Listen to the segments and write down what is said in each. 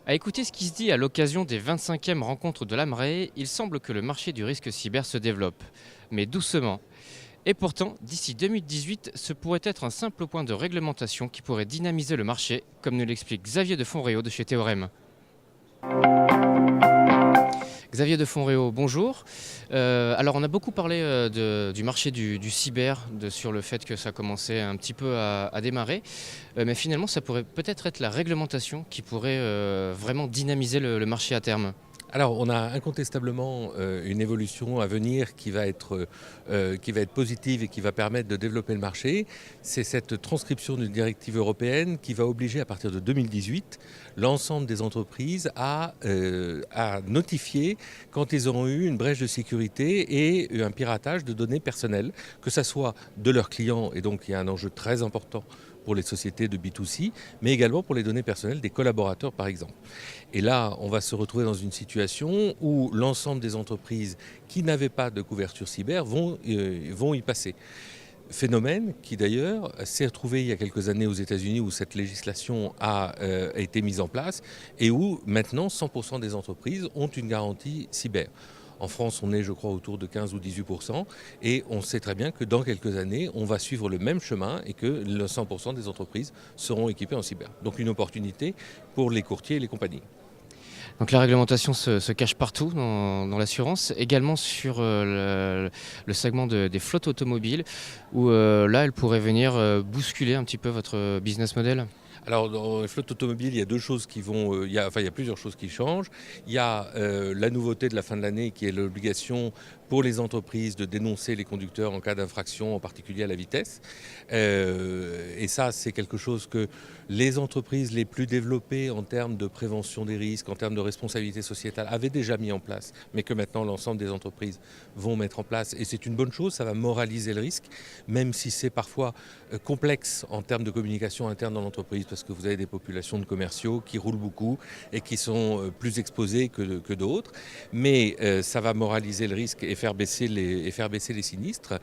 À écouter ce qui se dit à l'occasion des 25e rencontres de l'AMRE, il semble que le marché du risque cyber se développe, mais doucement. Et pourtant, d'ici 2018, ce pourrait être un simple point de réglementation qui pourrait dynamiser le marché, comme nous l'explique Xavier de Fonréau de chez Théorème. Xavier de Fonréau, bonjour. Alors on a beaucoup parlé du marché du cyber, sur le fait que ça commençait un petit peu à démarrer, mais finalement ça pourrait peut-être être la réglementation qui pourrait vraiment dynamiser le marché à terme. Alors, on a incontestablement une évolution à venir qui va être positive et qui va permettre de développer le marché. C'est cette transcription d'une directive européenne qui va obliger à partir de 2018 l'ensemble des entreprises à notifier quand ils auront eu une brèche de sécurité et un piratage de données personnelles, que ce soit de leurs clients, et donc il y a un enjeu très important pour les sociétés de B2C, mais également pour les données personnelles des collaborateurs, par exemple. Et là, on va se retrouver dans une situation où l'ensemble des entreprises qui n'avaient pas de couverture cyber vont y passer. Phénomène qui d'ailleurs s'est retrouvé il y a quelques années aux États-Unis où cette législation a été mise en place et où maintenant 100% des entreprises ont une garantie cyber. En France, on est, je crois, autour de 15 ou 18%. Et on sait très bien que dans quelques années, on va suivre le même chemin et que le 100% des entreprises seront équipées en cyber. Donc une opportunité pour les courtiers et les compagnies. Donc la réglementation se cache partout dans l'assurance, également sur le segment des flottes automobiles, où là elle pourrait venir bousculer un petit peu votre business model. Alors dans les flottes automobiles, il y a deux choses qui vont, il y a plusieurs choses qui changent. Il y a la nouveauté de la fin de l'année qui est l'obligation pour les entreprises de dénoncer les conducteurs en cas d'infraction, en particulier à la vitesse. Et ça, c'est quelque chose que les entreprises les plus développées en termes de prévention des risques, en termes de responsabilité sociétale, avaient déjà mis en place, mais que maintenant l'ensemble des entreprises vont mettre en place. Et c'est une bonne chose, ça va moraliser le risque, même si c'est parfois complexe en termes de communication interne dans l'entreprise, parce que vous avez des populations de commerciaux qui roulent beaucoup et qui sont plus exposés que d'autres. Mais ça va moraliser le risque et faire baisser les sinistres.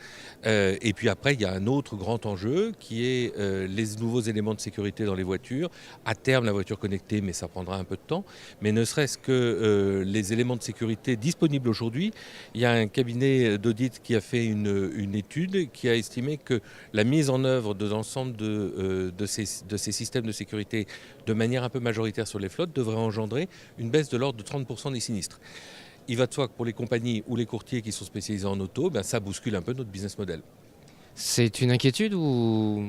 Et puis après, il y a un autre grand enjeu qui est les nouveaux éléments de sécurité dans les voitures. À terme, la voiture connectée, mais ça prendra un peu de temps. Mais ne serait-ce que les éléments de sécurité disponibles aujourd'hui, il y a un cabinet d'audit qui a fait une étude qui a estimé que la mise en œuvre de l'ensemble de ces systèmes de sécurité de manière un peu majoritaire sur les flottes devrait engendrer une baisse de l'ordre de 30% des sinistres. Il va de soi que pour les compagnies ou les courtiers qui sont spécialisés en auto, ça bouscule un peu notre business model. C'est une inquiétude ou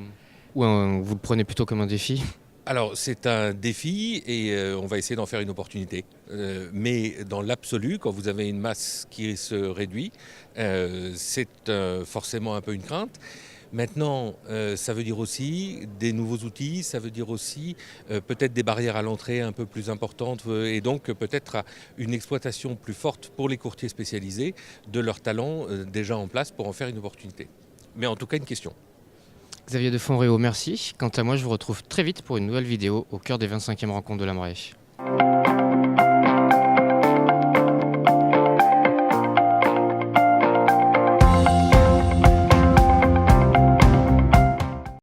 vous le prenez plutôt comme un défi? Alors c'est un défi et on va essayer d'en faire une opportunité. Mais dans l'absolu, quand vous avez une masse qui se réduit, c'est forcément un peu une crainte. Maintenant, ça veut dire aussi des nouveaux outils, ça veut dire aussi peut-être des barrières à l'entrée un peu plus importantes et donc peut-être une exploitation plus forte pour les courtiers spécialisés de leurs talents déjà en place pour en faire une opportunité. Mais en tout cas, une question. Xavier de Fonréau, merci. Quant à moi, je vous retrouve très vite pour une nouvelle vidéo au cœur des 25e rencontres de l'AMRE.